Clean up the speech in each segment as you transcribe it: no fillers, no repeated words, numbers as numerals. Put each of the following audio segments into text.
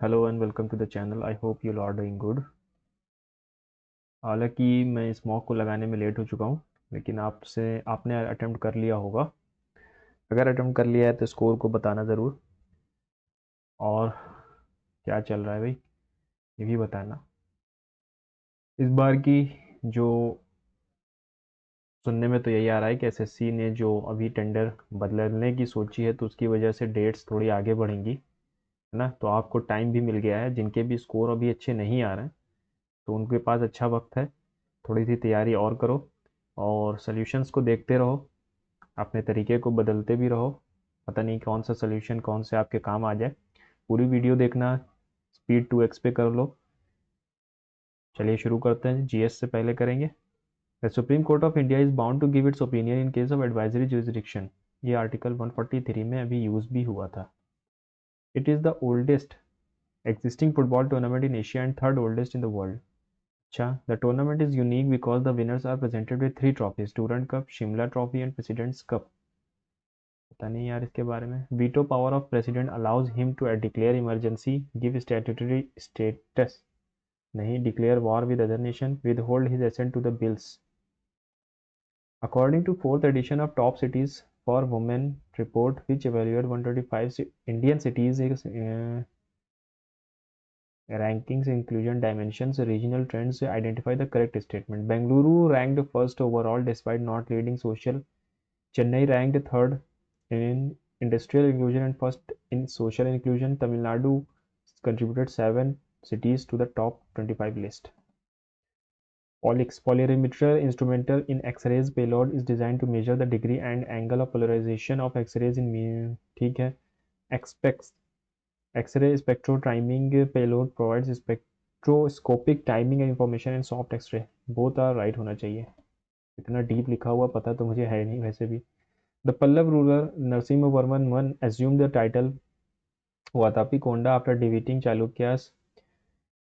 Hello and welcome to the channel. I hope you are doing good. हालांकि मैं इस mock को लगाने में लेट हो चुका हूँ, लेकिन आपने अटेम्प्ट कर लिया होगा। अगर अटेम्प्ट कर लिया है तो स्कोर को बताना ज़रूर। और क्या चल रहा है भाई, ये भी बताना। इस बार की जो सुनने में तो यही आ रहा है कि एसएससी ने जो अभी टेंडर बदलने की सोची है, तो उसकी वजह से डेट्स थोड़ी आगे बढ़ेंगी, है ना। तो आपको टाइम भी मिल गया है। जिनके भी स्कोर अभी अच्छे नहीं आ रहे हैं तो उनके पास अच्छा वक्त है। थोड़ी सी तैयारी और करो और सॉल्यूशंस को देखते रहो, अपने तरीके को बदलते भी रहो। पता नहीं कौन सा सॉल्यूशन कौन से आपके काम आ जाए। पूरी वीडियो देखना, स्पीड 2x पे कर लो। चलिए शुरू करते हैं। जीएस से पहले करेंगे। The supreme court of India is bound to give its opinion in case of advisory jurisdiction. ये आर्टिकल 143 में अभी यूज भी हुआ था। It is the oldest existing football tournament in Asia and third oldest in the world. अच्छा, the tournament is unique because the winners are presented with three trophies: Durand Cup, Shimla Trophy and President's Cup. पता नहीं यार इसके बारे में। Veto power of president allows him to declare emergency, give statutory status, नहीं declare war with other nation, withhold his assent to the bills. According to fourth edition of top cities for women report which evaluate 125 Indian cities rankings, inclusion dimensions, regional trends, identify the correct statement. Bengaluru ranked first overall despite not leading social. Chennai ranked third in industrial inclusion and first in social inclusion. Tamil Nadu contributed 7 cities to the top 25 list. Polix polarimeter instrumental in X-rays payload is designed to measure the degree and angle of polarization of X-rays in ठीक है. Expects X-ray spectrotiming payload provides spectroscopic timing and information in soft X-ray. Both are right होना चाहिए। इतना deep लिखा हुआ पता तो मुझे है नहीं वैसे भी। The Pallav ruler Narasimhavarman I assumed the title Vatapi Konda after defeating Chalukyas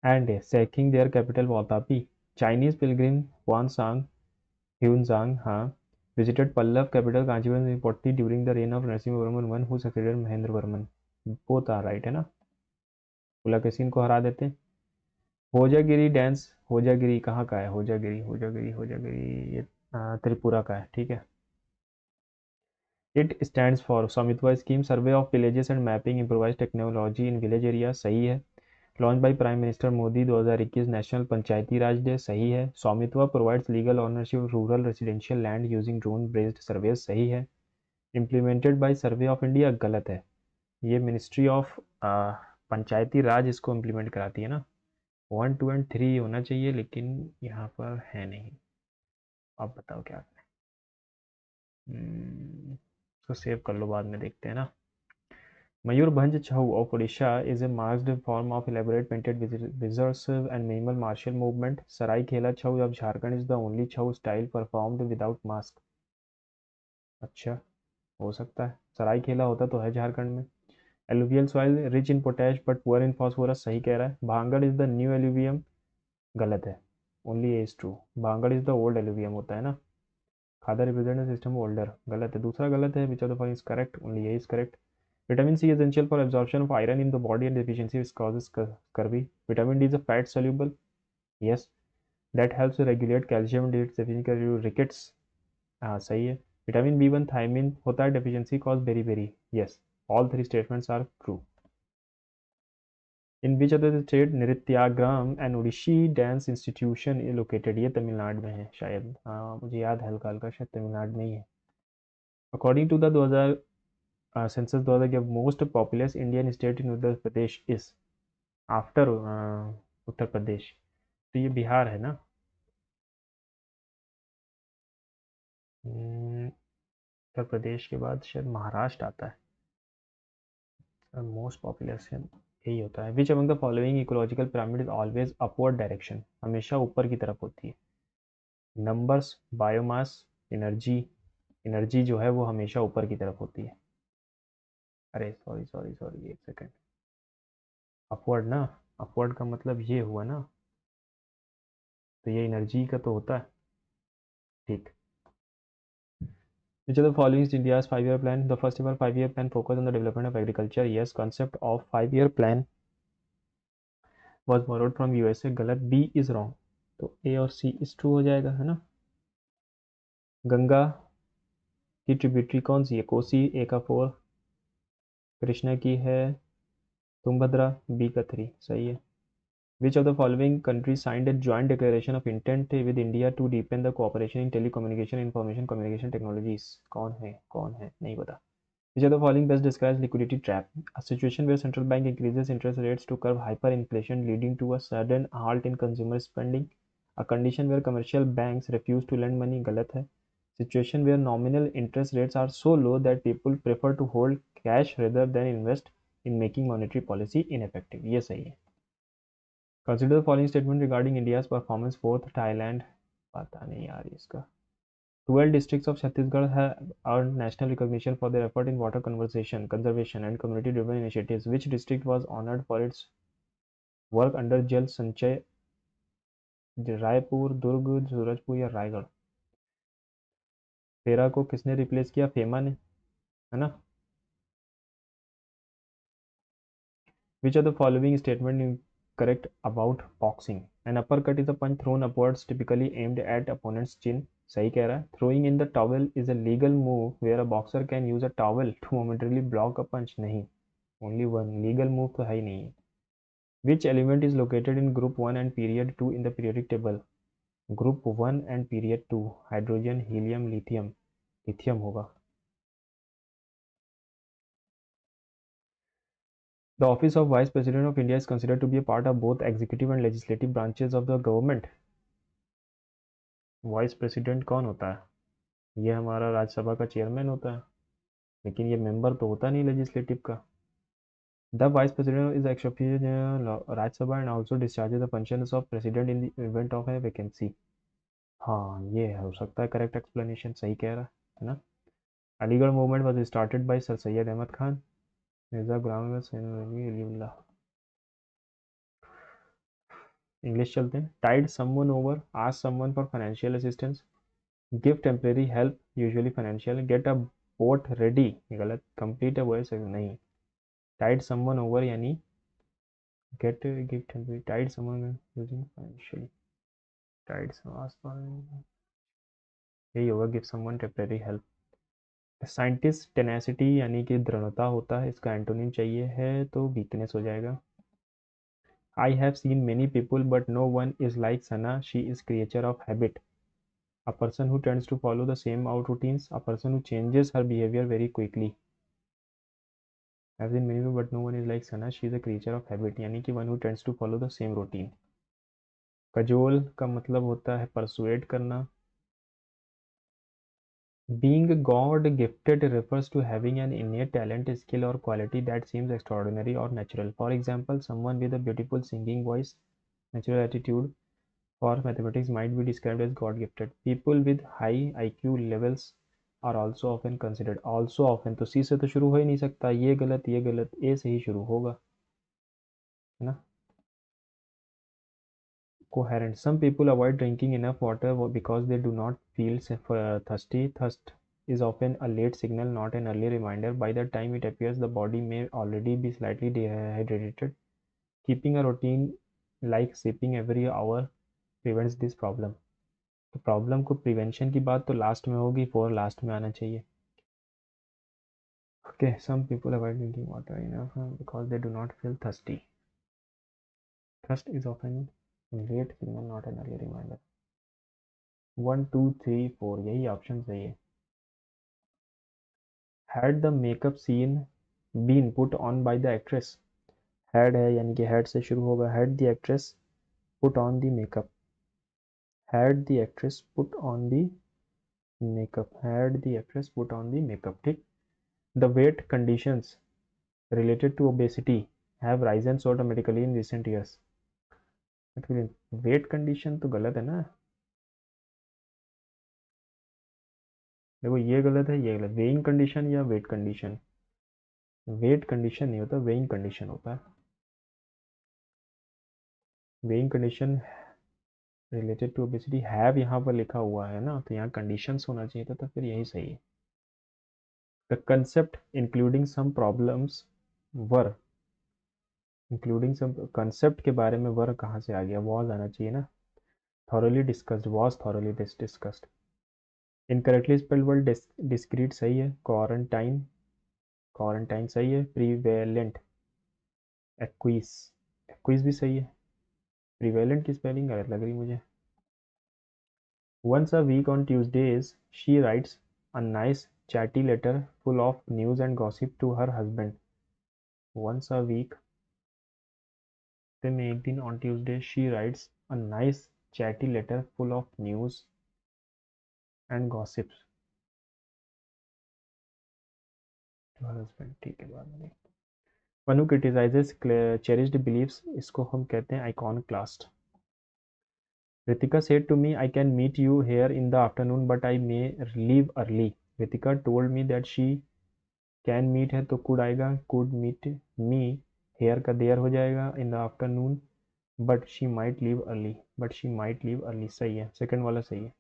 and sacking their capital Vatapi. Chinese pilgrim Huanzang visited Pallav capital Kanchipuram in 40 during the reign of Narasimhavarman I, who succeeded Mahendravarman. Both are right है ना। पुलकेशिन को हरा देते। Hojagiri dance, Hojagiri कहाँ का है? होजागिरी होजागिरी होजागिरी ये त्रिपुरा का है, ठीक है। इट स्टैंड्स फॉर स्वामित्व scheme, survey of villages and mapping improvise technology in village area, सही है। Launch by prime minister Modi 2021 national Panchayati Raj day, सही है। स्वामित्व provides legal ownership rural residential land using drone based surveys, सही है। Implemented by survey of India, गलत है। ये मिनिस्ट्री ऑफ पंचायती राज इसको इम्प्लीमेंट कराती है ना। 1 2 एंड 3 होना चाहिए, लेकिन यहाँ पर है नहीं। आप बताओ क्या करें। इसको सेव कर लो, बाद में देखते हैं ना। Mayurbhanj Chhau of Orissa is a masked form of elaborate painted visors and minimal martial movement. Seraikela Chhau of Jharkhand is the only Chhau style performed without mask. अच्छा, हो सकता है सरायखेला होता तो है झारखंड में। Alluvial soil rich in potash but poor in phosphorus, सही कह रहा है। Bhangar is the new alluvium, गलत है। Only A is true. Bhangar is the old alluvium होता है ना। खादर रिप्रेजेंटेटिव सिस्टम ओल्डर, गलत है। दूसरा गलत है। Which of the following is correct? Only A is correct. Vitamin C essential for absorption of iron in the body and deficiency causes scurvy. Vitamin D is a fat soluble, yes, that helps to regulate calcium deficiency rickets, हाँ सही है। Vitamin B one thiamine होता है deficiency cause beri, yes, all three statements are true. In which other state Nrityagram and Odissi dance institution located? ये तमिलनाडु में है शायद, हाँ मुझे याद है हल्का हल्का, शायद तमिलनाडु में ही है। अकॉर्डिंग टू द 2000 सेंसस 2000 के most populous Indian state in Uttar Pradesh is after Uttar Pradesh, तो ये बिहार है ना। उत्तर प्रदेश के बाद शायद महाराष्ट्र आता है। मोस्ट पॉपुलस है, यही होता है। Which among the following ecological pyramid is always upward direction, हमेशा ऊपर की तरफ होती है? Numbers, biomass, energy. एनर्जी जो है वो हमेशा ऊपर की तरफ होती है। अरे सॉरी सॉरी सॉरी, एक सेकेंड। अपवर्ड ना, अपवर्ड का मतलब ये हुआ ना, तो ये एनर्जी का तो होता है, ठीक। Which of the following is India's 5-year plan? The first ever 5-year plan focused on the development of agriculture. Yes, concept of 5-year plan was borrowed from USA, गलत, बी इज रॉन्ग, तो ए और सी is true हो जाएगा, है ना। गंगा की tributary कौन सी है, कोसी, ए का 4, कृष्णा की है तुंगभद्रा, बी का 3, सही है। Which of the following countries signed a joint declaration of intent with India to deepen the cooperation in telecommunication information communication technologies? कौन है नहीं पता। Which of the following best describes liquidity trap? A situation where central bank increases interest rates to curb hyperinflation, leading to a sudden halt in consumer spending. A condition where commercial banks refuse to lend money, गलत है। Situation where nominal interest rates are so low that people prefer to hold cash rather than invest in making monetary policy ineffective, ये सही है। Consider the following statement regarding India's performance. Fourth, Thailand. पता नहीं यार इसका। 12 districts of Chhattisgarh have earned national recognition for their effort in water conservation and community-driven initiatives. Which district was honored for its work under Jal Sanchay? Raipur, दुर्ग, सूरजपुर या रायगढ़? फेरा को किसने replace किया, FEMA ने, है ना। Which of the following statement is correct about boxing? An uppercut is a punch thrown upwards, typically aimed at opponent's chin. सही कह रहा है। Throwing in the towel is a legal move where a boxer can use a towel to momentarily block a punch. नहीं, only one legal move तो है ही नहीं है। Which element is located in group 1 and period 2 in the periodic table? Group 1 and period 2, hydrogen, helium, lithium, lithium होगा। The office of Vice President of India is considered to be a part of both executive and legislative branches of the government. Vice president कौन होता है, ये हमारा राज्यसभा का chairman होता है, लेकिन ये मेंबर तो होता नहीं लेजिस्लेटिव का। The vice president is ex officio Rajya Sabha and also discharges the functions of president in the event of A vacancy. हाँ, ये हो सकता है करेक्ट एक्सप्लेनेशन, सही कह रहा है ना। Aligarh movement was started by sir Syed Ahmed Khan, Mirza Ghulam Ali. English चलते हैं। Tide someone over, ask someone for financial assistance, give temporary help usually financial, get a boat ready, गलत, कंप्लीट अ वॉइस नहीं। टाइड समवन ओवर यानी get, give temporary, tide someone using financially, tide यही होगा, give someone temporary help. Scientist tenacity यानी कि दृढ़ता होता है, इसका एंटोनिम चाहिए है तो वीकनेस हो जाएगा। I have seen many people but no one is like Sana, she is creature of habit. A person who tends to follow the same out routines, a person who changes her behavior very quickly. I've seen many people, but no one is like Sana. She is a creature of habit, यानी कि one who tends to follow the same routine. Cajole का मतलब होता है persuade करना। Being God gifted refers to having an innate talent, skill or quality that seems extraordinary or natural. For example, someone with a beautiful singing voice, natural attitude, for mathematics might be described as God gifted. People with high IQ levels are also often considered. Also often तो सी से तो शुरू हो ही नहीं सकता, ये गलत ये गलत, ए से ही शुरू होगा, है ना। Coherent. Some people avoid drinking enough water because they do not feel thirsty. Thirst is often a late signal, not an early reminder. By the time it appears, the body may already be slightly dehydrated. Keeping a routine like sipping every hour prevents this problem. तो problem को prevention की बात तो last में होगी, four last में आना चाहिए। Okay, some people avoid drinking water enough because they do not feel thirsty. Thirst is often late signal, not an early reminder. 1 2 3 4 यही ऑप्शन सही है। Had the makeup scene been put on by the actress, had है यानी कि had से शुरू होगा। Had the actress put on the makeup, had the actress put on the makeup, had the actress put on the makeup, ठीक। The weight conditions related to obesity have risen so dramatically in recent years. Wait condition तो गलत है ना, देखो ये गलत है ये गलत। वेइंग कंडीशन या वेट कंडीशन, वेट कंडीशन नहीं होता, वेइंग कंडीशन होता है। Weighing condition related to obesity, have यहाँ पर लिखा हुआ है ना, तो यहाँ कंडीशंस होना चाहिए था, तो फिर यही सही है। The concept including some problems were including सब कंसेप्ट के बारे में वर्क कहाँ से आ गया, वॉज आना चाहिए ना। Thoroughly discussed, was thoroughly discussed. Incorrectly spelled word discrete सही है। क्वारंटाइन, क्वारंटाइन सही है। प्रीवेलेंट, एक्विस, एक्विस भी सही है। प्रीवेलेंट की स्पेलिंग गलत लग रही मुझे। Once a week on Tuesdays, she writes a nice chatty letter full of news and gossip to her husband. Once a week, हफ्ते में एक दिन on Tuesday, she writes a nice chatty letter full of news and gossips to her husband. ठीक है, बाद में। One who criticizes cherished beliefs, इसको हम कहते हैं iconoclast. Ritika said to me, I can meet you here in the afternoon, but I may leave early. Ritika told me that she can meet है तो कुड आएगा, could meet me, here का there हो जाएगा, in the afternoon, but she might leave early, but she might leave early सही है, second वाला सही है।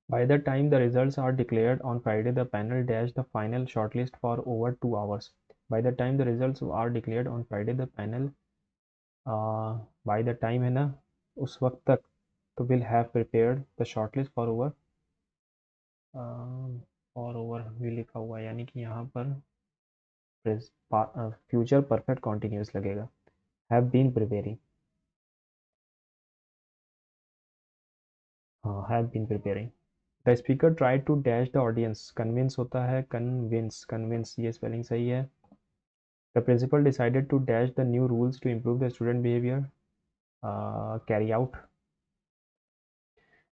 By the time the results are declared on Friday the panel dash the final shortlist for over 2 hours। By the time the results are declared on Friday the panel, by the time है ना, उस वक्त तक, तो will have prepared the shortlist for over, for over भी लिखा हुआ है, यानी कि यहाँ पर फ्यूचर परफेक्ट कॉन्टिन्यूस लगेगा। हैव बीन प्रिपेयरिंग, हाँ have been preparing. The speaker try to dash the audience, convince होता है कन्विंस, कन्विंस ये स्पेलिंग सही है। The principal decided to dash the new rules to improve the student behaviour, carry out.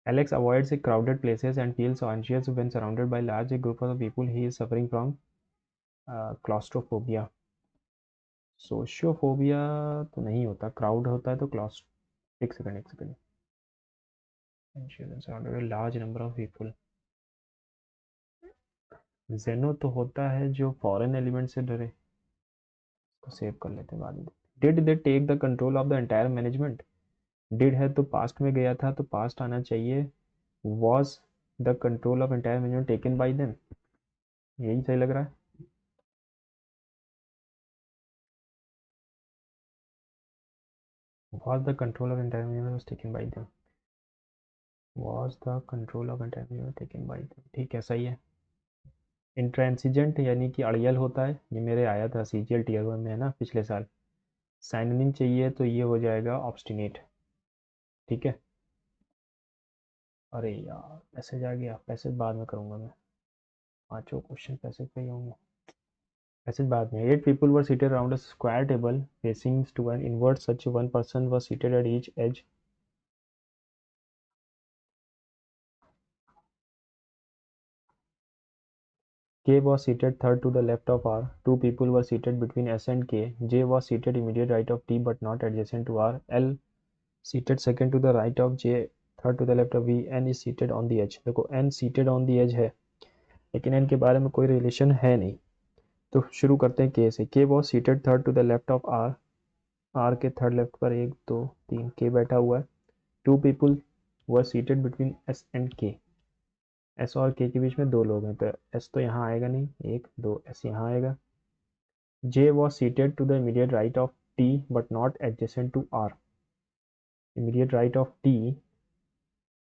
Alex avoids crowded places and feels anxious when surrounded by large groups of people. He is suffering from claustrophobia. सोशियोफोबिया तो नहीं होता, crowd होता है तो Claus, एक second एक second, large number of people. जेनो तो होता है जो फॉरेन एलिमेंट से डरे, इसको सेव कर लेते हैं बाद में। Did they take the control of the entire management, did है तो पास्ट में गया था तो पास्ट आना चाहिए। Was the control of entire management taken by them, यही सही लग रहा है। Was the control of entire management was taken by them, was the control of entire management taken by them, ठीक है सही है। इंट्रांसिजेंट यानी कि अड़ियल होता है, ये मेरे आया था सीजीएल टीयर 1 में है ना पिछले साल। साइनोनिम चाहिए तो ये हो जाएगा ऑब्स्टिनेट, ठीक है। अरे यार पैसेज आ गया, पैसेज बाद में करूँगा मैं, पांचों क्वेश्चन पैसेज पे ही होंगे। पैसेज बाद में। 8 people were seated around a square table facing to an invert, such one person was seated at each edge. K was seated third to the left of R. 2 people were seated between S and K. J was seated immediate right of T but not adjacent to R. L seated second to the right of J, third to the left of V. N is seated on the edge। देखो N seated on the edge है, लेकिन N के बारे में कोई relation है नहीं, तो शुरू करते हैं K से। K was seated third to the left of R। R के थर्ड लेफ्ट पर 1 2 3 K बैठा हुआ है। 2 people were seated between S and K। S और K के बीच में 2 लोग हैं, तो S तो यहाँ आएगा नहीं, 1 2 S यहाँ आएगा। J was seated to the immediate right of T but not adjacent to R। immediate right of T,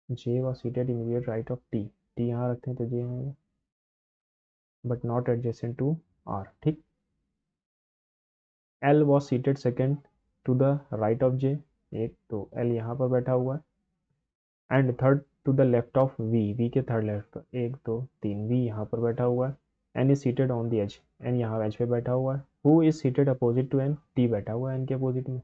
J was seated immediate right of T, T यहाँ रखते हैं तो J यहाँ आएगा, but not adjacent to R, ठीक। L was seated second to the right of J, एक तो L यहाँ पर बैठा हुआ है, and third to the left of V, V के थर्ड लेफ्ट पर 1 2 3 V यहाँ पर बैठा हुआ है। N is seated on the edge, N यहाँ एज पे बैठा हुआ है। Who is seated opposite to N, T बैठा हुआ है N के अपोजिट में।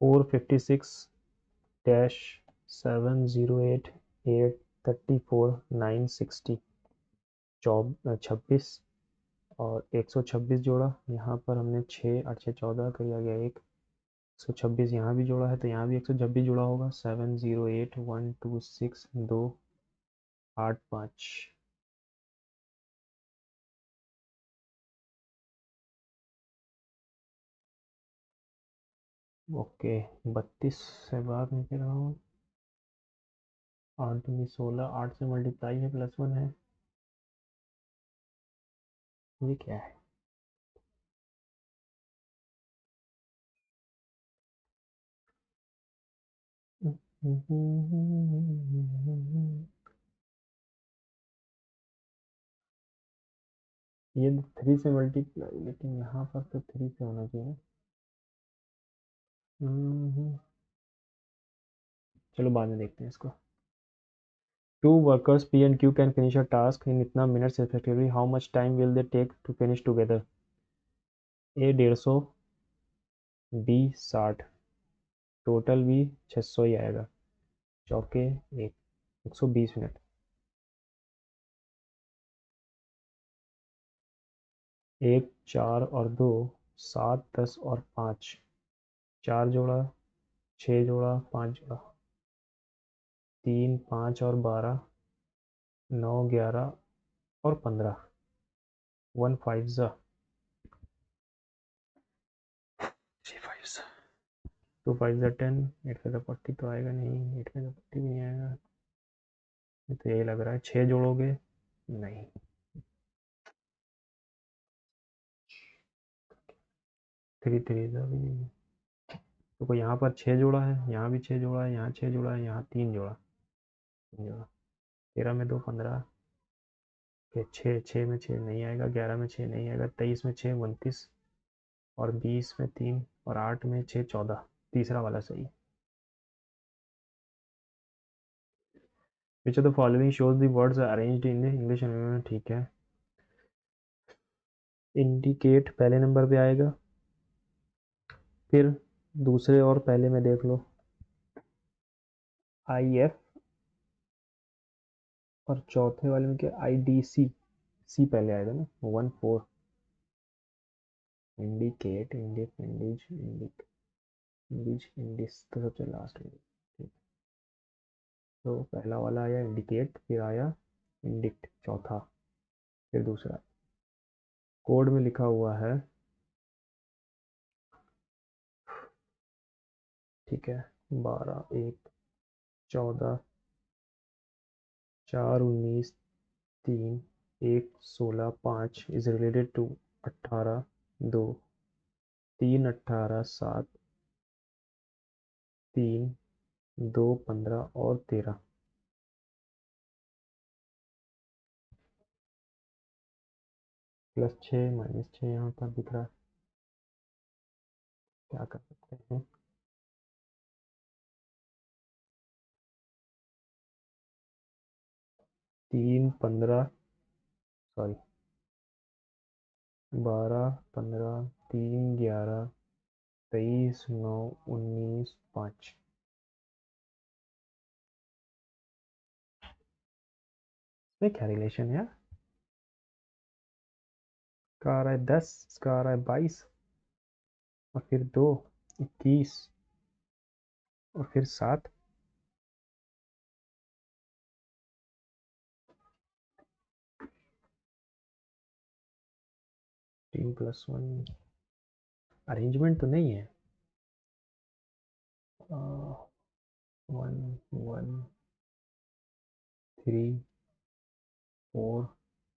फोर 56-708-834-960, 26 और 126 जोड़ा, यहाँ पर हमने 6 8 6 14 किया गया, 126 यहाँ भी जोड़ा है तो यहाँ भी 126 जोड़ा होगा। 708-126-285। ओके 32 से बात नहीं कर रहा हूँ। 8 दूनी 16, 8 से मल्टीप्लाई है +1 है, ये क्या है? ये 3 से मल्टीप्लाई, लेकिन यहाँ पर तो 3 से होना चाहिए। चलो बाद में देखते हैं इसको। Two workers P and Q can finish a task in इतना minutes effectively, how much time will they take to finish together? A 150, B 60, total भी 600 ही आएगा। चौके एक, 120 मिनट। 1, 4 और 2, 7, 10 और 5, 4 जोड़ा, 6 जोड़ा, 5 जोड़ा, 3, 5 और 12, 9, 11 और 15, 1 5 ज़ा 3 5 2 5 ज़ा 10, 8 5 ज़ा 40 तो आएगा नहीं, 8 5 ज़ा 40 भी नहीं आएगा। ये तो यही लग रहा है, 6 जोड़ोगे नहीं, 3 3 ज़ा भी नहीं। तो कोई यहाँ पर 6 जोड़ा है, यहाँ भी 6 जोड़ा है, यहाँ 6 जोड़ा है, यहाँ 3 जोड़ा, 3 जोड़ा। 13 में 2 15 के 6, 6 में 6 नहीं आएगा, 11 में 6 नहीं आएगा, 23 में 6 29, और 20 में 3, और 8 में 6 14, तीसरा वाला सही। विच of the following shows the words arranged in English? ठीक है, इंडिकेट पहले नंबर पे आएगा, फिर दूसरे और पहले में देख लो, आई एफ, और चौथे वाले में क्या, आई डी सी, सी पहले आएगा ना, 1 4। Indicate, Indic, Indies, Indic, Indies, Indus तो सबसे लास्ट में। ठीक, तो पहला वाला आया इंडिकेट, फिर आया इंडिक्ट चौथा, फिर दूसरा। कोड में लिखा हुआ है, ठीक है, 12 1 14, 4 19, 3 1 16, 5 इज रिलेटेड टू 18 2, 3 18 7, 3 2 15 और 13। +6 -6 यहाँ पर दिख रहा है, क्या कर सकते हैं? 3 15, सॉरी, 12 15, 3 11, 23 9 19 5। इसमें क्या रिलेशन है यार? इसका आ रहा है 10, इसका आ रहा है 22, और फिर 2 21, और फिर 7। 3 + 1, अरेंजमेंट तो नहीं है। 1 1 3 4,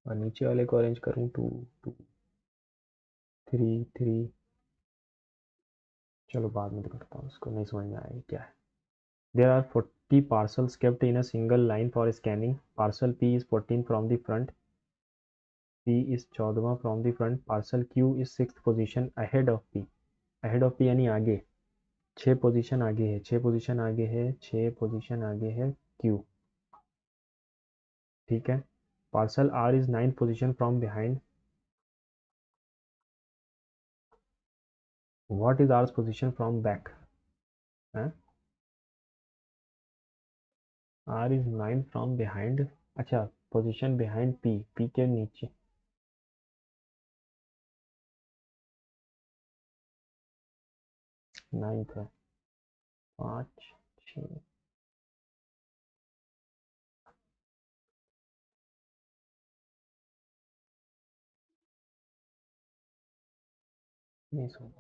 और नीचे वाले को अरेंज करूँ 2 2 3 3। चलो बाद में करता हूँ, इसको नहीं समझ में आएगा क्या है। There are 40 parcels kept in a single line for scanning. Parcel P is 14 from the front, P is 14वां from the front, parcel Q is 6th position ahead of P. ahead of P यानी आगे, 6 position आगे है, 6 position आगे है, 6 position आगे है Q, ठीक है। Parcel R is 9th position from behind. What is R's position from back? है? R is 9th from behind, अच्छा, पोजीशन बिहाइंड P, P के नीचे। 9th है, 5 6। नहीं सुन,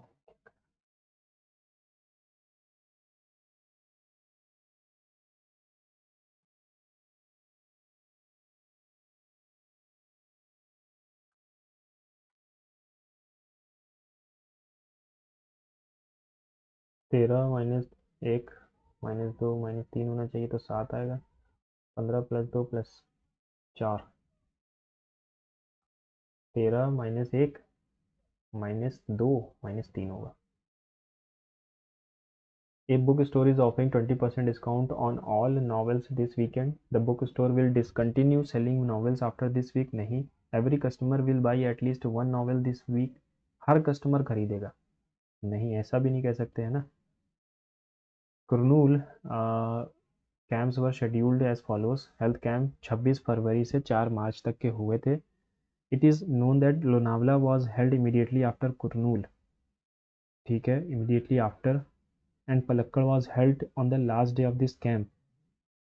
13 - 1 -2 - 3 होना चाहिए तो 7 आएगा। 15 + 2 + 4। 13 - 1 -2 - 3 होगा। A bookstore is offering 20% discount on all novels this weekend. The bookstore will discontinue selling novels after this week. नहीं, every customer will buy at least one novel this week. हर कस्टमर खरीदेगा। नहीं, ऐसा भी नहीं कह सकते है ना। Kurnool camps were scheduled as follows. Health camp 26 फरवरी से 4 मार्च तक के हुए थे। It is known that Lonavala was held immediately after Kurnool. ठीक है, immediately after. And Palakkad was held on the last day of this camp.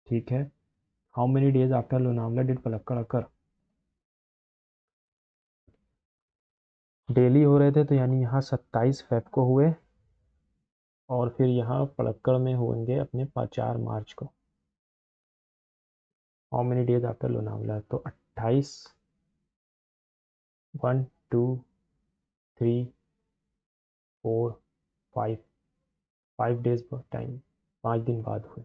ठीक है। How many days after Lonavala did Palakkad occur. Daily हो रहे थे तो यानी यहाँ 27 फेब को हुए और फिर यहाँ पलक्कड़ में होंगे अपने 4 मार्च को। How many days after Lonavala, तो 28, 1 2 3 4 5, 5 डेज टाइम, 5 दिन बाद हुए।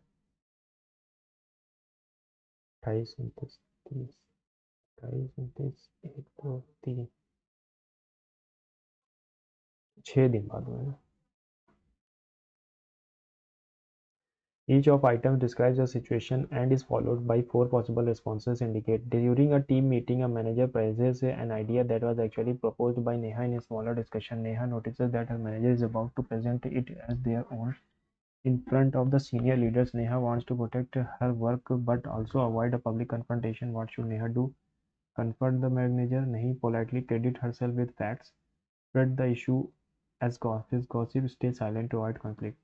28 29 30, 28 29 1 2 3, 6 दिन बाद हुए ना। Each of items describes a situation and is followed by 4 possible responses indicate. During a team meeting, a manager praises an idea that was actually proposed by Neha in a smaller discussion. Neha notices that her manager is about to present it as their own in front of the senior leaders. Neha wants to protect her work but also avoid a public confrontation. What should Neha do? Confront the manager? Nahi, politely credit herself with facts. Spread the issue as gossip. Stay silent to avoid conflict.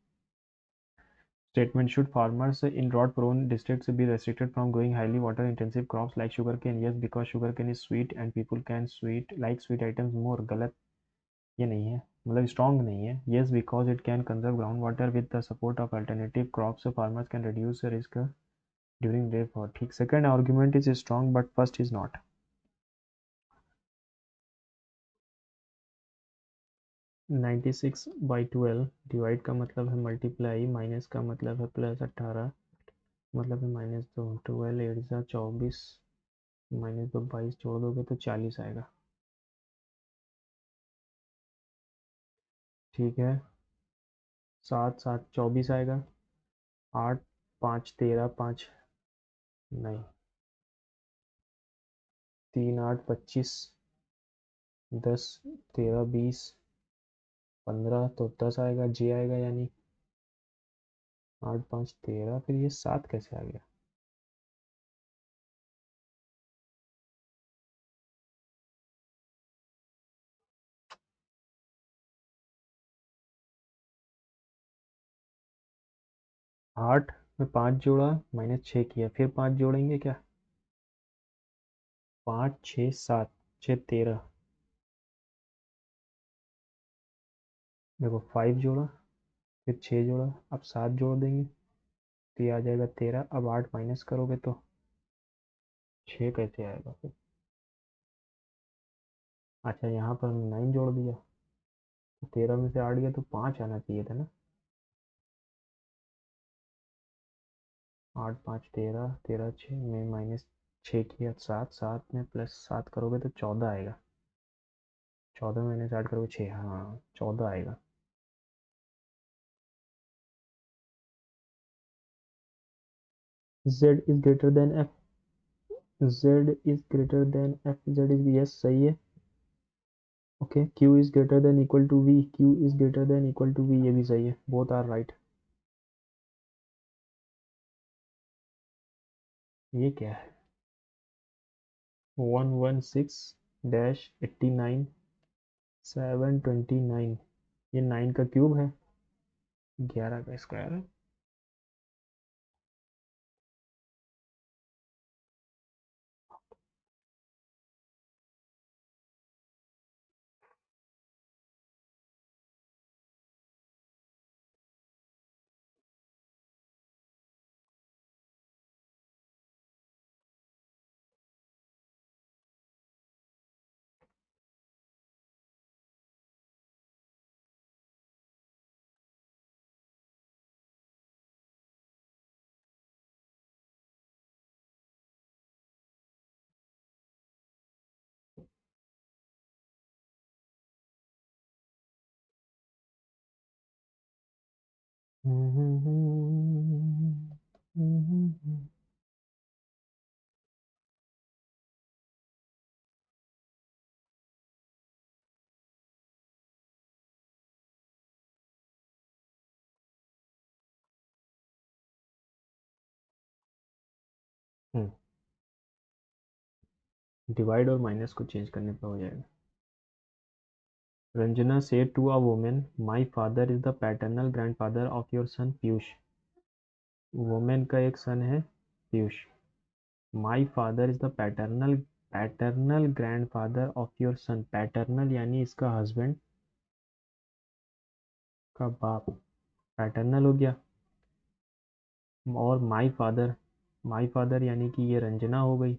Statement: should farmers in drought-prone districts be restricted from growing highly water-intensive crops like sugarcane? Yes, because sugarcane is sweet and people can like sweet items more. गलत, ये नहीं है, मतलब strong नहीं है. Yes, because it can conserve groundwater with the support of alternative crops, so farmers can reduce the risk during rainfall. ठीक. Second argument is strong, but first is not. 96/12 divide का मतलब है मल्टीप्लाई, माइनस का मतलब है plus 18, मतलब है -2। 12 8 सा 24, -2 22, जोड़ दोगे तो 40 आएगा। ठीक है। 7 7 24 आएगा। 8 5 13, 5 नहीं, 3 8 25, 10 13 20 15, तो 10 आएगा, जे आएगा यानी। 8 5 13, फिर ये 7 कैसे आ गया? आठ में 5 जोड़ा, -6 किया, फिर 5 जोड़ेंगे क्या? 5 6 7, 6 13, देखो 5 जोड़ा, फिर 6 जोड़ा, अब 7 जोड़ देंगे तो ये आ जाएगा 13। अब 8 माइनस करोगे तो 6 कैसे आएगा फिर? अच्छा, यहाँ पर हमने 9 जोड़ दिया तो 13 में से 8 गया तो 5 आना चाहिए था ना। 8 5 13, 13 6 में -6 किया, 7 7 में +7 करोगे तो 14 आएगा। 14 में -8 करोगे 6, हाँ 14 आएगा। z is greater than f, z is greater than f, z is, yes सही है। Okay, q is greater than equal to v, q is greater than equal to v, ये भी सही है, बोथ आर राइट। ये क्या है? 116-89 729, ये 9 का क्यूब है, 11 का स्क्वायर है। डिवाइड और माइनस को चेंज करने पर हो जाएगा। Ranjana said to a woman, my father is the paternal grandfather of your son Piyush. Women का एक सन है पीयूष। माई father is the paternal grandfather of your sun. Paternal यानी इसका हस्बैंड का बाप, पैटर्नल हो गया। और माई फादर यानी कि ये रंजना हो गई।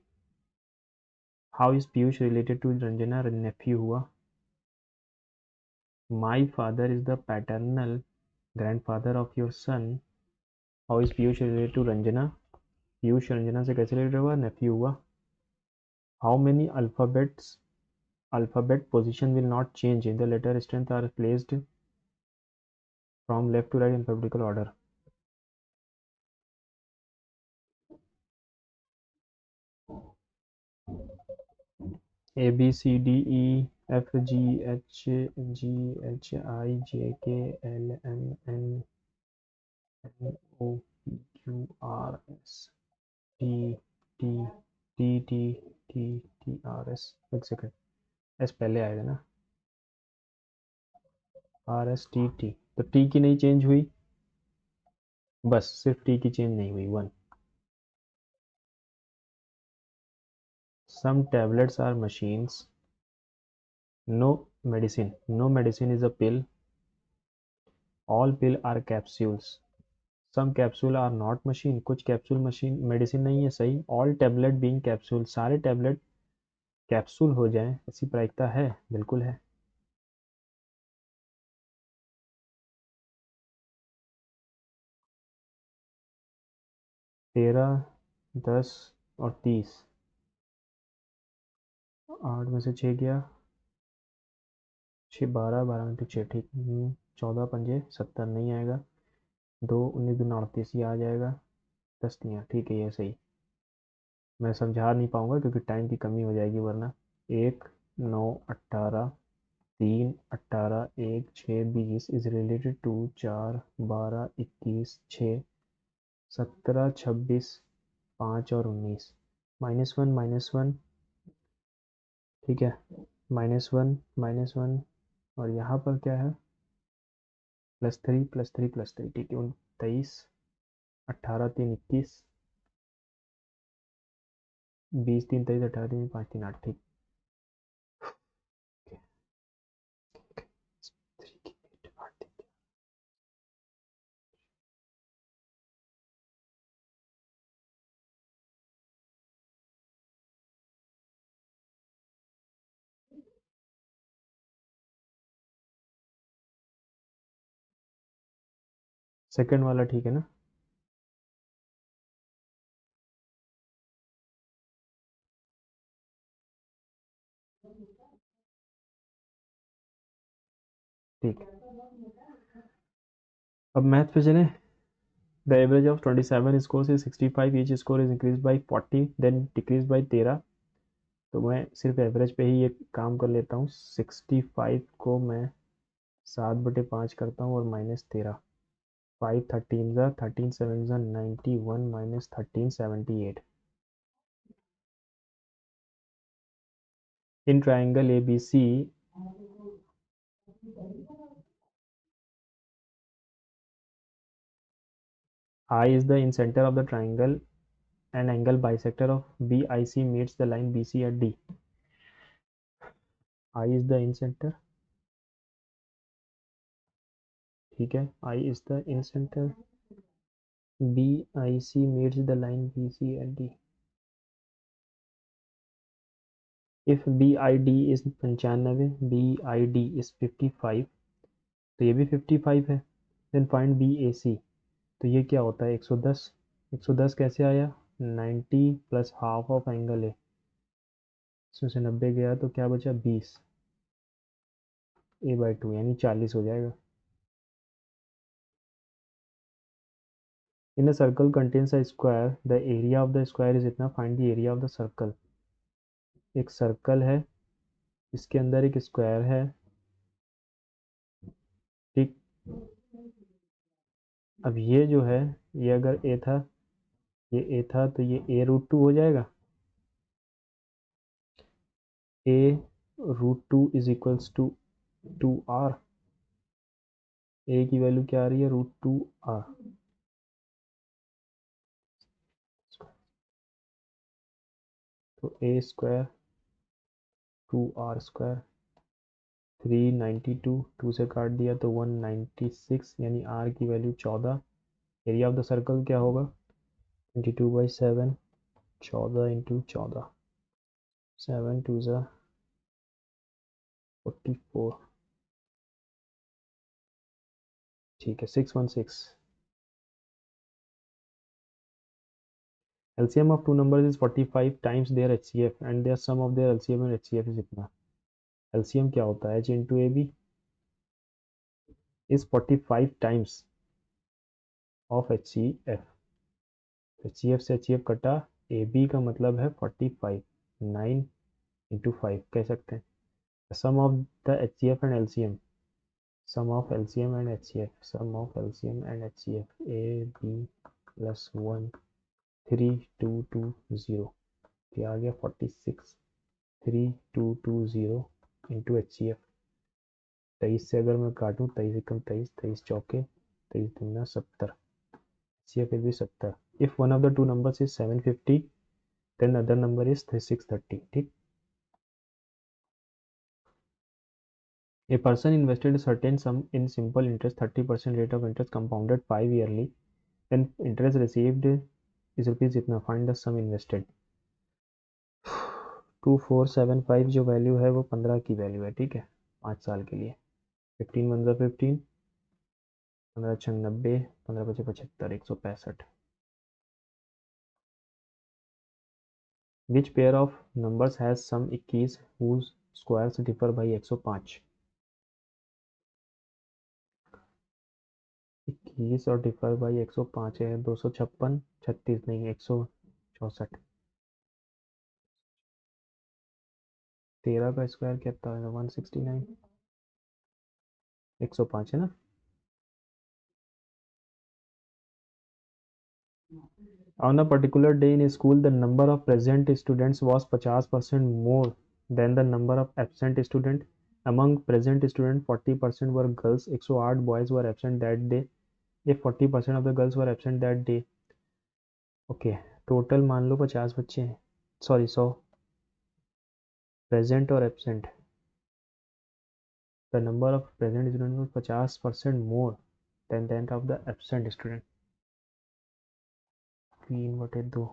How is Piyush related to Ranjana, nephew हुआ। My father is the paternal grandfather of your son. How is Piyush related to Ranjana, Piyush Ranjana से कैसे रिलेटेड हुआ, नेफ्यू हुआ। How many alphabet position will not change if the letter strength are placed from left to right in alphabetical order। A B C D E F G I J K L M N O P Q R S T T T T T T R S। एक second, S पहले आएगा ना, R S T T, तो T की नहीं change हुई, बस सिर्फ टी की चेंज नहीं हुई, one. Some tablets are machines, no medicine is a pill, all pill are capsules. Some capsule are not machine, कुछ कैप्सूल मशीन मेडिसिन नहीं है, सही। ऑल टैबलेट बीइंग कैप्सूल, सारे टैबलेट कैप्सूल हो जाएं, ऐसी प्रायिकता है, बिल्कुल है। 13, 10 और 30, 8 में से 6 गया, 6 12, 12 में 6 ठीक। 14 पंजे 70 नहीं आएगा, 2 19 दूना 38 ये आ जाएगा, 10 तियाँ ठीक है, ये सही। मैं समझा नहीं पाऊंगा क्योंकि टाइम की कमी हो जाएगी वरना। 1 9 18, 3 18, 1 6 20 इज रिलेटेड टू 4 12 21 6 17 26 5 और 19। -1 ठीक है, -1 और यहाँ पर क्या है, +3 ठीक है, 23 18 3 21 20 3 23 18 3 5 3 8 ठीक। सेकंड वाला ठीक है ना। ठीक है, अब मैथ पे चलें। The average of 27 score is 65, each score is increase by 40 then decrease by 13। तो मैं सिर्फ एवरेज पे ही एक काम कर लेता हूँ, 65 को मैं 7/5 करता हूँ और -13, 5 13 ज़ा 13 7 ज़ा 91 -13 78। In triangle A B C I is the incenter of the triangle and angle bisector of BIC meets the line BC at D। I is the incenter, ठीक है, I is the incenter, BIC meets the line BC at D। If BID is 95, BID is 55, तो ये भी 55 है। Then find BAC, तो ये क्या होता है 110। 110 कैसे आया, 90 प्लस हाफ ऑफ एंगल है, इसमें से 90 गया तो क्या बचा 20, A/2 यानी 40 हो जाएगा। In a circle contains a square, the area of the square is इतना, find the area of the circle. एक सर्कल है, इसके अंदर एक स्क्वायर है, ठीक। अब ये जो है, ये अगर ए था, ये ए था, तो ये a√2 हो जाएगा। a√2 is equals to 2r। ए की वैल्यू क्या आ रही है, √2r। तो a स्क्वायर 2r², 392, 2 से काट दिया तो 196, यानी r की value 14। Area of the circle क्या होगा, 22/7, 14 × 14, 7 2 ज़ा 44, ठीक है, 616। LCM of two numbers is 45 times their HCF and their sum of their LCM and HCF is इतना। LCM क्या होता है, H into AB is 45 times of HCF। HCF से HCF कटा, AB का मतलब है 45, 9 into 5 कह सकते हैं। Sum of the HCF and LCM, sum of LCM and HCF, sum of LCM and HCF, AB plus 1 3 2 2 0, क्या आ गया 46, 3 2 2 0 इंटू HCF। 23 से अगर मैं काटूँ, 23 एकम 23, 23 चौके, 23 दूना 70, HCF will be 70। If one of the two numbers is 750, then other number is 630, ठीक। A person invested a certain sum in simple interest, 30% rate of interest compounded 5 yearly, then interest received is rupees इतना, find the sum invested। 2475 जो value है वो 15 की value है, ठीक है, 5 साल के लिए। 15 1 15, 15 6 90, 15 5 75, 165। Which pair of numbers has sum 21 whose squares differ by 105? 21 और डिफर बाई 105 है, 256, 36 नहीं, 164। 13 का स्क्वायर कितना है, 169, 105 है ना। On a particular day in school, the number of present students was 50% more than the number of absent students. Among present students, 40% were girls, 108 boys were absent that day. If 40% of the girls were absent that day, okay, total मान लो 50 बच्चे हैं, sorry 100, present और absent. The number of present student was 50% more than that of the absent student. 3/2,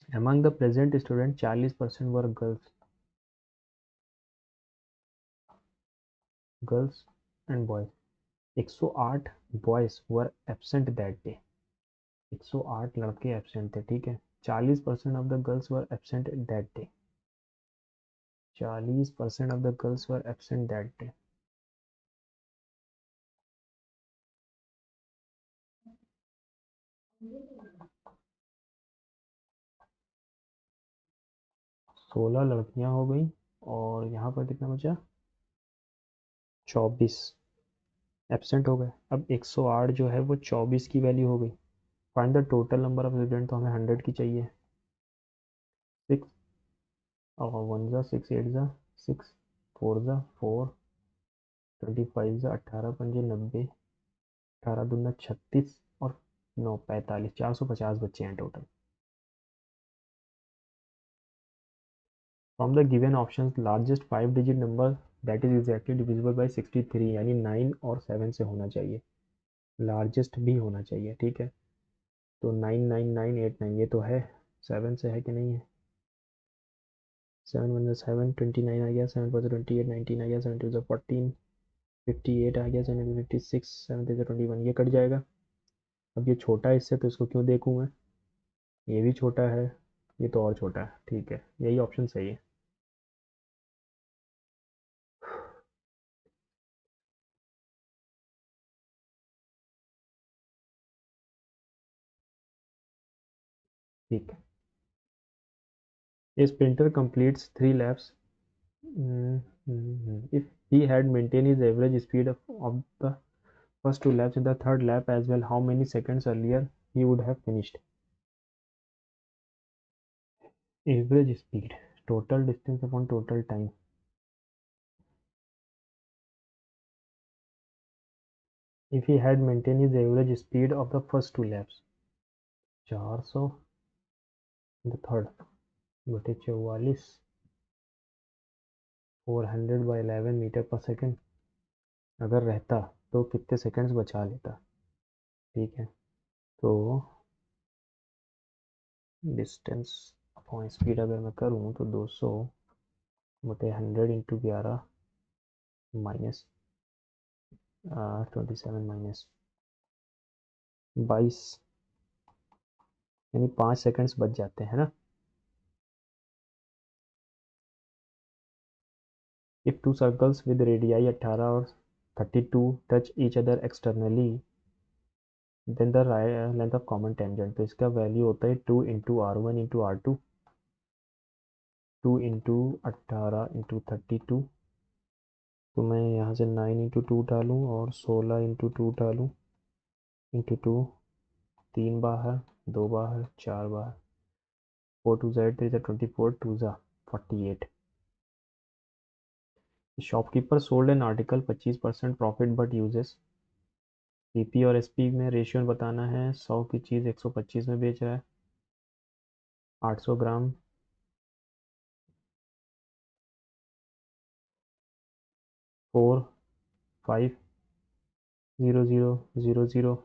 among the present student 40% were girls and boys। 108 boys were absent that day, 108 लड़के absent थे, ठीक है। 40% of the girls were absent that day, 40% of the girls were absent that day. सोलह लड़कियां हो गई, और यहाँ पर कितना बचा, 24 एबसेंट हो गए। अब 108 जो है वो 24 की वैल्यू हो गई। Find the total number of student, तो हमें 100 की चाहिए। 6 और 1 ज़ा 6 8 ज़ा 6, 4 ज़ा 4, 25 ज़ा 18 पंजे 90, 18 दूना 36 और 9 45, 450 बच्चे हैं total. From the given option, largest 5 digit number that is exactly divisible by 63, यानी 9 और 7 से होना चाहिए, लार्जेस्ट भी होना चाहिए, ठीक है। तो 99989 ये तो है, 7 से है कि नहीं है। 7 1 7, 29 आ गया, 7 4 28, 19 आ गया, 7 2 14, 58 आ गया, 7 56, 7 3 21, ये कट जाएगा। अब ये छोटा है इससे, तो इसको क्यों देखूँ मैं, ये भी छोटा है, ये तो और छोटा है, ठीक है, यही ऑप्शन सही है। ठीक है। A sprinter completes 3 laps. If he had maintained his average speed of the first 2 laps in the third lap as well, how many seconds earlier he would have finished? Average speed, total distance upon total time. If he had maintained his average speed of the first 2 laps, 400 in the third बटे 44 400/11 metre पर second अगर रहता तो कितने seconds बचा लेता। ठीक है, तो डिस्टेंस अपॉन स्पीड अगर मैं करूँ तो 200/100 × 11 माइनस 27 माइनस 22 यानी 5 सेकंड्स बच जाते हैं ना। If two circles with radii 18 और 32 touch each other externally then the length of common tangent, तो इसका वैल्यू होता है 2 × R1 × R2, 2 × 18 × 32। तो मैं यहाँ से 9 × 2 डालूँ और 16 × 2 डालूँ × 2, 3 बाहर 2 बाहर 4 बाहर 4 2 Z 3 24 2 48। Shopkeeper sold an article 25% profit but uses PP और एसपी में रेशियो बताना है। 100 की चीज़ 125 में बेच रहा है, 800 ग्राम 450000।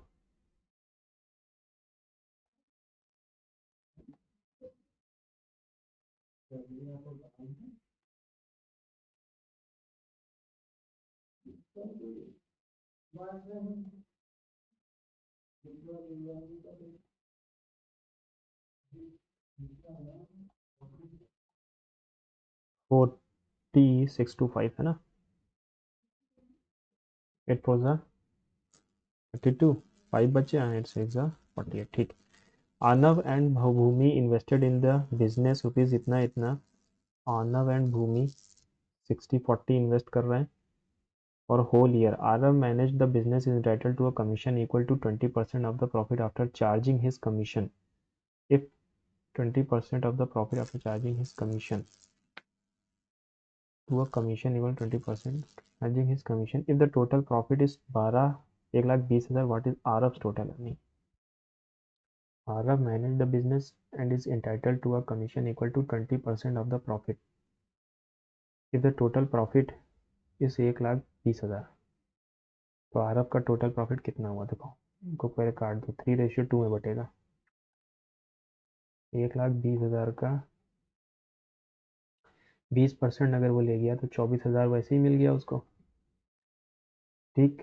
4625 है ना। 8 4 32 5 बचे हैं, 8 6 48। ठीक। Aanav and Bhumi invested in the business rupees इतना इतना। आनव एंड भूमि 60-40 इन्वेस्ट कर रहे हैं और whole year Aarav manage the business is entitled to a commission equal to 20% of the profit after charging his commission. If 20% of the profit after charging his commission to a commission equal 20% charging his commission, if the total profit is 1,20,000, what is Arab's total earning? Arab managed the business and is entitled to a commission equal to 20% of the profit. If the total profit is 1,20,000, तो आरब का total profit कितना हुआ देखो। इनको पहले काट दो, 3:2 में बटेगा। 1,20,000 का 20% अगर वो ले गया तो 24,000 वैसे ही मिल गया उसको। ठीक,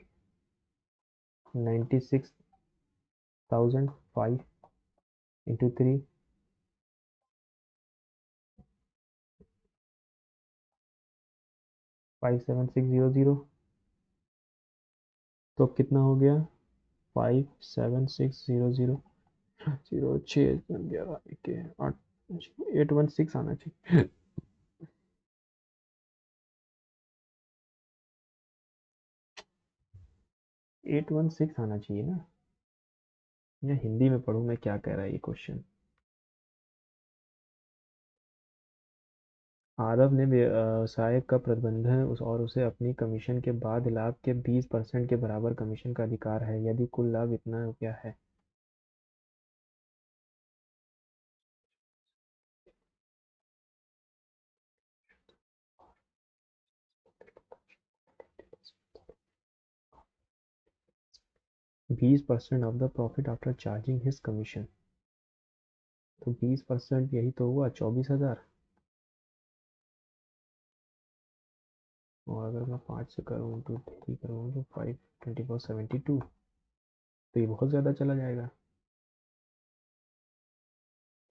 96,005 इंटू 3 57600। तो कितना हो गया 57600 06 11 के 8 816 आना चाहिए। 816 आना चाहिए ना, या हिंदी में पढ़ूँ मैं क्या कह रहा है ये क्वेश्चन। आरव ने व्यवसाय का प्रबंधन और उसे अपनी कमीशन के बाद लाभ के 20% के बराबर कमीशन का अधिकार है यदि कुल लाभ इतना रुपया है। बीस percent of the profit after charging his commission, तो 20% यही तो हुआ 24,000। और अगर मैं 5 से करूँ तो 3 करूँ तो 5 24 72, तो ये बहुत ज़्यादा चला जाएगा।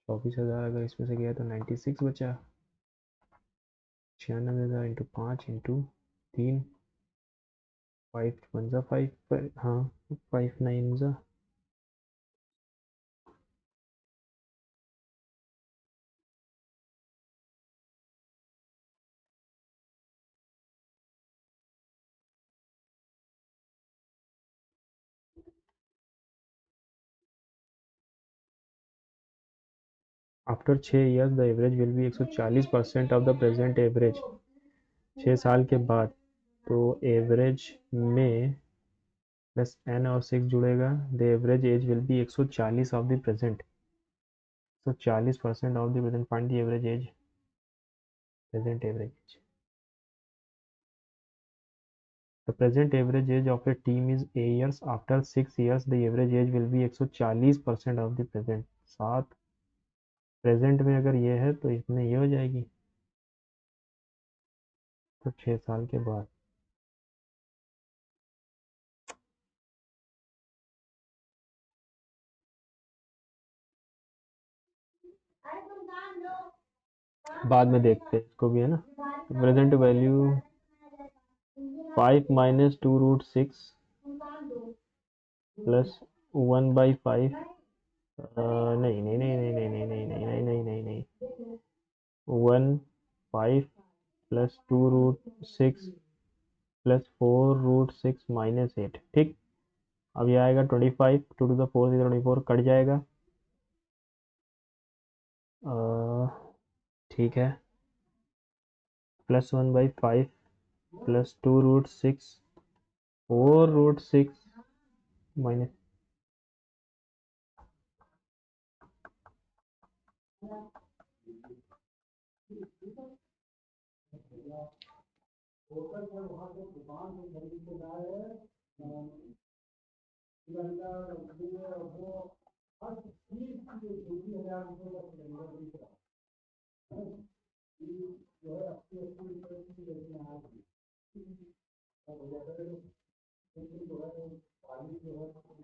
24,000 अगर इसमें से गया तो 96 बचा। 96,000 इंटू 5 इंटू 3, 5 1 5, हाँ 5 9 after 6 years the average will be 140% of the present average. 6 साल के बाद तो एवरेज में प्लस एन और 6 जुड़ेगा, the average age will be 140 of the present. 140% of the present, find the average age, present average age. The present average age of a team is A years. After 6 years, the average age will be 140% of the present। 7 present में अगर ये है तो इसमें ये हो जाएगी, तो 6 साल के बाद। बाद में देखते हैं इसको भी, है ना। Present value 5 minus 2√6 plus 1/5। नहीं नहीं नहीं नहीं नहीं नहीं नहीं नहीं नहीं नहीं नहीं 1/5 प्लस 2√6 प्लस 4√6 माइनस 8। ठीक, अब ये आएगा 25, 2 to the 4 24, कट जाएगा। ठीक है, +1/5 plus 2√6 4√6 minus,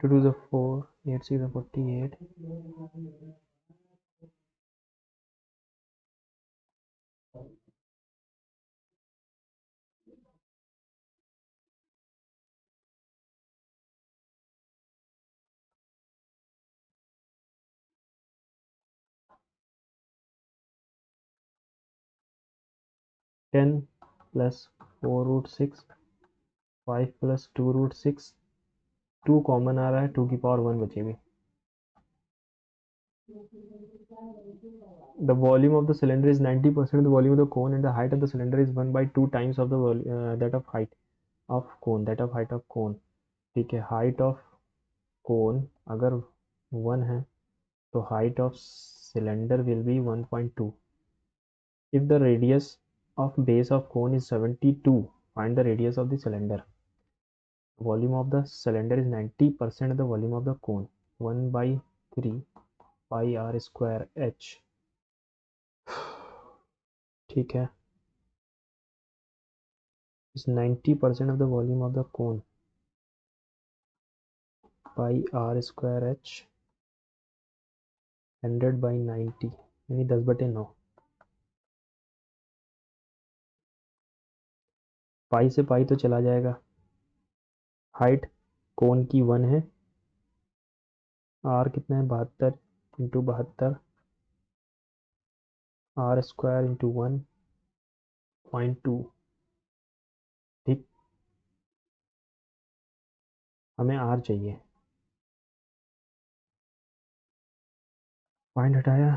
two two the 4 8 6 48, 10 plus 4√6 5 plus 2√6, 2 common आ रहा है, 2 की पावर 1 बचेगी। The volume of the cylinder is 90% of the volume of the cone and the height of the cylinder is 1/2 times of the that of height of cone, that of height of cone। ठीक है, height of cone अगर 1 है तो height of cylinder will be 1.2। if the radius of base of cone is 72, find the radius of the cylinder। volume of the cylinder is 90% of the volume of the cone, 1/3 pi r square h। ठीक है, is 90% of the volume of the cone, pi r square h 100/90 यानी 10/9। पाई से पाई तो चला जाएगा। Height कोन की 1 है, are कितना है 72 इंटू 72, आर स्क्वायर इंटू 1.2। ठीक, हमें आर चाहिए। पॉइंट हटाया,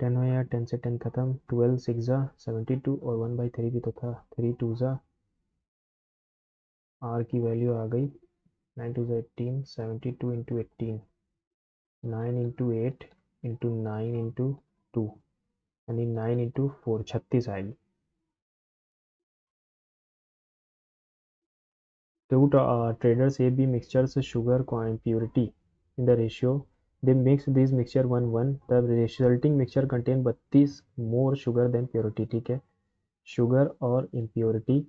10 हो या 10 से 10 खत्म, 12 6 जा 72 और 1/3 भी तो था, 3 2 जा, आर की वैल्यू आ गई 9 2 18, 72 इंटू 18, 9 इंटू 8 इंटू 9 इंटू 2 यानी 9 इंटू 4 36 आएगी। Two traders AB mixtures sugar impurity in the ratio, they mix this mixture 1:1, the resulting mixture contain 32 more sugar than purity। ठीक है, शुगर और इम्प्योरिटी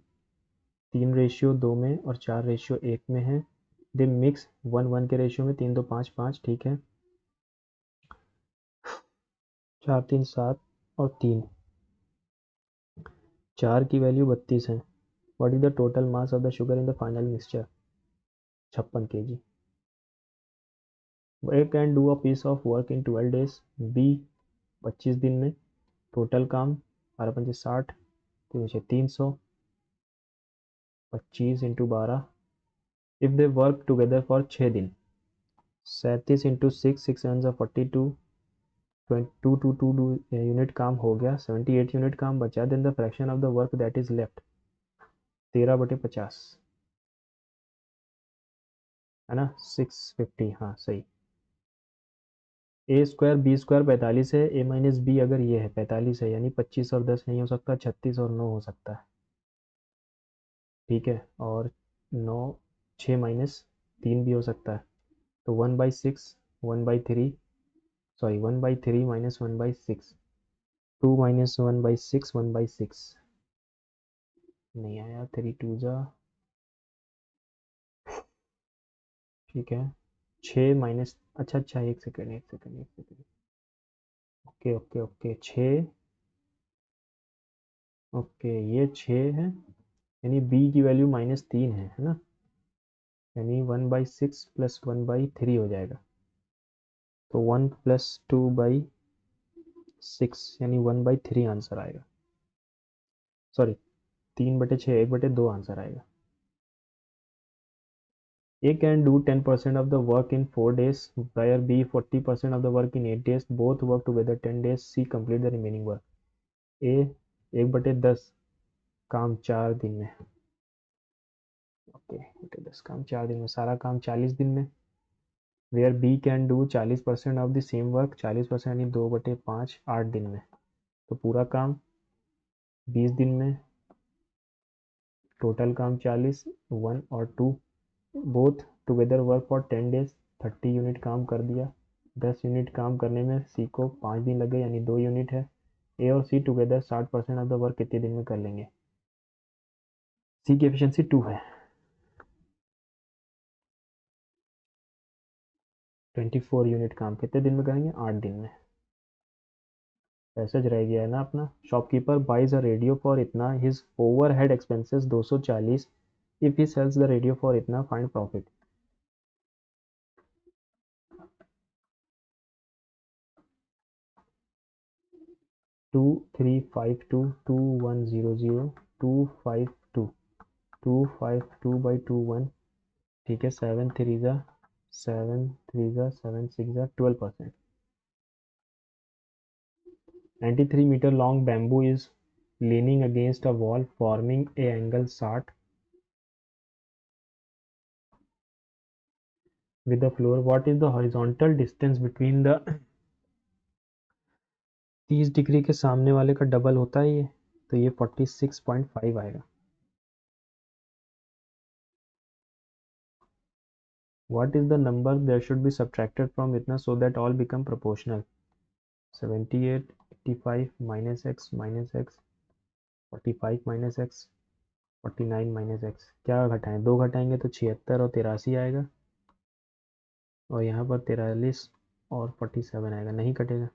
3:2 में और 4:1 में है। दे मिक्स 1:1 के रेशियो में, 3 2 5 5। ठीक है, 4 3 7 और 3, 4 की वैल्यू 32 है। What is the total mass of the sugar in the final mixture, 56 kg। A can do a piece of work in 12 days, B 25 दिन में। टोटल काम 12 5 60, तो 300, 25 into 12। If they work together for 6 दिन, 37 into 6 6 7 42, two unit काम हो गया, 78 unit काम बचा, then the fraction of the work that is left 13/50 है ना, 650, हाँ सही। ए स्क्वायर बी स्क्वायर 45 है, ए माइनस बी अगर ये है 45 है, यानी 25 और 10 नहीं हो सकता, 36 और 9 हो सकता है, ठीक है। और 9, 6 - 3 भी हो सकता है, तो 1/6, 1/3, सॉरी 1/3 - 1/6, 2 - 1/6, 1/6 नहीं आया, 3 2 जा, ठीक है। 6 माइनस, अच्छा, एक second, okay okay okay, 6, okay ये 6 है, यानी बी की वैल्यू -3 है ना, यानी 1/6 + 1/3 हो जाएगा, तो 1 + 2/6 यानी 1/3 आंसर आएगा, सॉरी 3/6, 1/2 आंसर आएगा। A can do 10% of the work in 4 days, while B 40% of the work in 8 days. Both work together 10 days. C complete the remaining work. A 1/10 काम 4 दिन में, ओके 1/10 काम 4 दिन में, सारा काम 40 दिन में। Where B can do 40% of the same work, 40% यानी 2/5 8 दिन में, तो पूरा काम 20 दिन में, टोटल काम 40, 1 और 2, both together work for 10 days, 30 unit काम कर दिया। 10 यूनिट काम करने में सी को 5 दिन लगे, यानी 2 यूनिट है। ए और C together 60% of the work कितने दिन में कर लेंगे? सी की एफिशिएंसी 2 है। 24 यूनिट काम कितने दिन में करेंगे? 8 दिन में। पैसेज रह गया है ना अपना, shopkeeper buys a radio for इतना, his overhead expenses 240, if he sells the radio for इतना, फाइंड प्रॉफिट। 23522100 252 252/21, ठीक है। 7 3 7 6 12%। 93 meter long bamboo is leaning against a wall forming a angle 60 with the floor. What is the horizontal distance between the 30 degree के सामने वाले का double होता है ये, तो ये 46.5 आएगा। What is the number that should be subtracted from इतना so that all become proportional? 78, 85 minus x minus x, 45 minus x, 49 minus x। क्या घटाएं? 2 घटाएंगे तो 76 और 83 आएगा, और यहाँ पर 43 और 47 आएगा, नहीं कटेगा।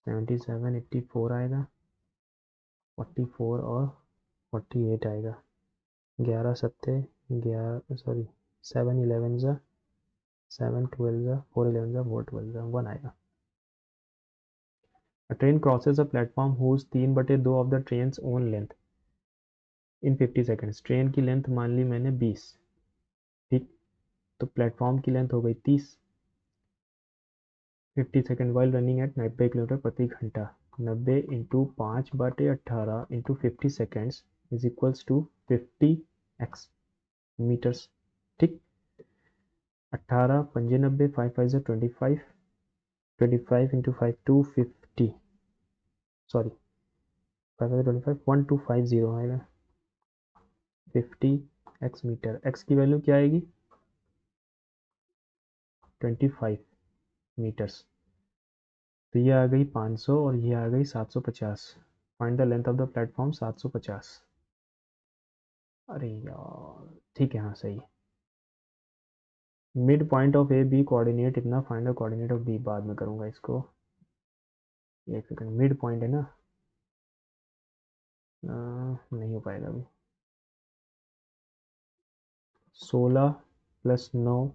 77 84 आएगा, 44 और 48 आएगा। 11 सत्ते 11, सॉरी 7 11 जा, 7 12 जा, 4 11 जा, 4 12 जा, 1 आएगा। A train crosses a platform whose 3/2 of the train's own length in 50 seconds। Train की लेंथ मान ली मैंने 20, ठीक, तो प्लेटफॉर्म की लेंथ हो गई 30, 50 second while running at 90 kilometer प्रति घंटा। 90 into 5/18 into 50 seconds is equals to 50x meters, ठीक। 18 पंजे 90, 5 5 25, 25 इंटू 5 250, सॉरी 5 25 1250 आएगा। 50x मीटर, x की वैल्यू क्या आएगी? 25 मीटर्स, तो ये आ गई 500 और ये आ गई 750। Find the length of the platform 750। अरे यार, ठीक है, हाँ सही है। Midpoint of A B coordinate इतना, find the coordinate of B, बाद में करूंगा इसको, एक सेकंड। मिड पॉइंट है ना, नहीं हो पाएगा अभी। 16 + 9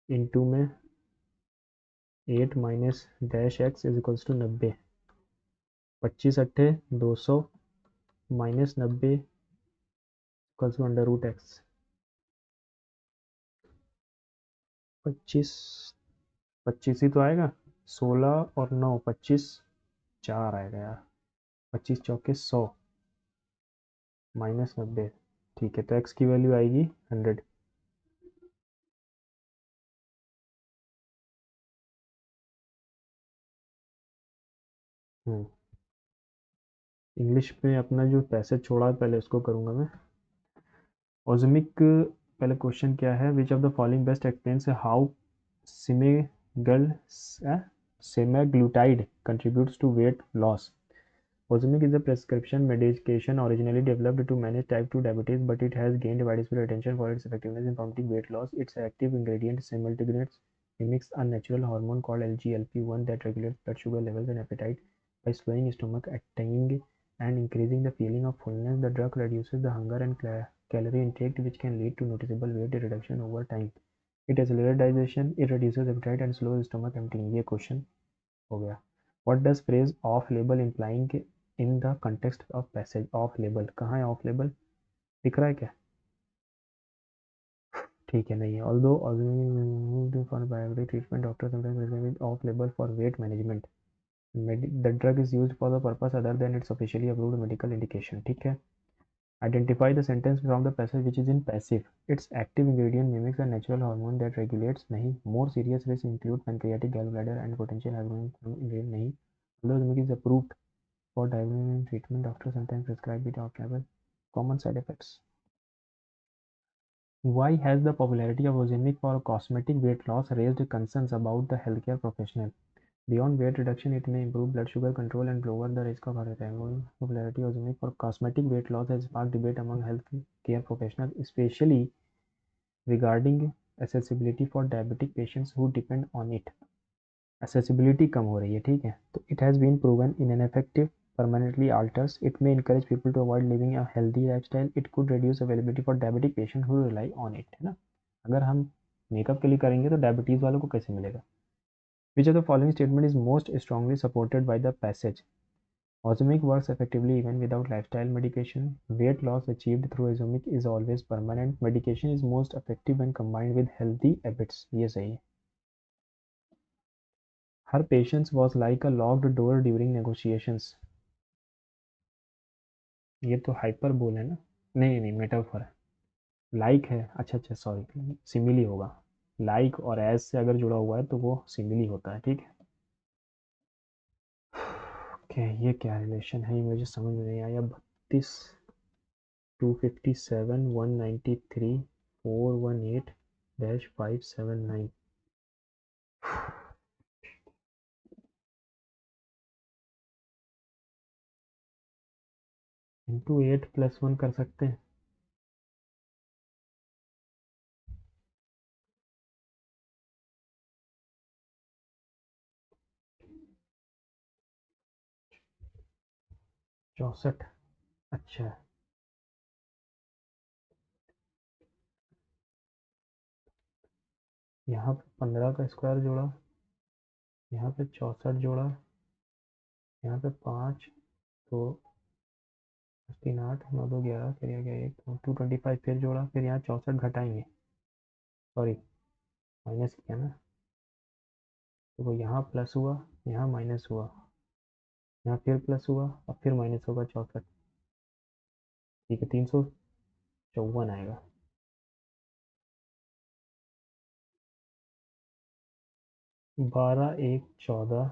इंटू में 8 minus dash x is equals to 90। 25 अट्ठे 200 माइनस 90 इक्वल्स टू √x। 25 25 ही तो आएगा। 16 और 9 25, 4 आएगा यार। 25 चौके 100 -90। ठीक है, तो x की वैल्यू आएगी 100। इंग्लिश में अपना जो पैसेज छोड़ा है पहले उसको करूँगा मैं। ओज़मिक, पहले क्वेश्चन क्या है, which of the following best explains how semaglutide semaglutide contributes to weight loss. Ozempic is a prescription medication originally developed to manage type 2 diabetes, but it has gained widespread attention for its effectiveness in promoting weight loss. Its active ingredient semaglutide mimics a natural hormone called LGLP-1 that regulates blood sugar levels and appetite by slowing stomach acting and increasing the feeling of fullness. The drug reduces the hunger and calorie intake, which can lead to noticeable weight reduction over time. It accelerates digestion, it reduces appetite and slows stomach emptying. ये question हो गया। What does phrase off label implying in the context of passage? Off label कहाँ है? off label दिख रहा है क्या? ठीक है, नहीं है। Although for diabetic treatment, doctors sometimes recommend off label for weight management. The drug is used for the purpose other than its officially approved medical indication. ठीक है। Identify the sentence from the passage which is in passive. Its active ingredient mimics a natural hormone that regulates. नहीं। More serious risks include pancreatic, gallbladder and potential hypertension. ingredient नहीं। Although it is approved for diabetes treatment, doctors sometimes prescribe it off-label. Common side effects. Why has the popularity of Ozempic for cosmetic weight loss raised concerns about the healthcare professional? Beyond weight reduction, it may improve blood sugar control and lower the risk of heart attack. Popularity of Ozempic for cosmetic weight loss has sparked debate among healthcare professionals, especially regarding accessibility for diabetic patients who depend on it. Accessibility कम हो रही है, ठीक है। तो it has been proven ineffective, permanently alters. It may encourage people to avoid living a healthy lifestyle. It could reduce availability for diabetic patients who rely on it, है ना। अगर हम मेकअप के लिए करेंगे तो डायबिटीज़ वालों को कैसे मिलेगा? Which of the following statement is most strongly supported by the passage? Ozemic works effectively even without lifestyle medication. Weight loss achieved through Ozemic is always permanent. Medication is most effective when combined with healthy habits. ये सही है। Her patience was like a locked door during negotiations. ये तो hyperbole है ना। नहीं नहीं, metaphor है। लाइक है, अच्छा अच्छा, सॉरी, सिमिली होगा। लाइक और एज से अगर जुड़ा हुआ है तो वो सिमिली होता है, ठीक है। ओके, ये क्या रिलेशन है, ये मुझे समझ में नहीं आया। 32, 257, 193, 418-579। इंटू 8+1 कर सकते हैं। चौसठ। अच्छा, यहाँ पे 15 का स्क्वायर जोड़ा, यहाँ पे 64 जोड़ा, यहाँ पे 5, तो 3 8 9 2 11, फिर यहाँ गया 1 225, फिर जोड़ा, फिर यहाँ 64 घटाएंगे, सॉरी माइनस किया ना, तो वो यहाँ प्लस हुआ, यहाँ माइनस हुआ, यहाँ फिर प्लस हुआ, अब फिर माइनस होगा 64। ठीक है, 354 आएगा। 12 1 14,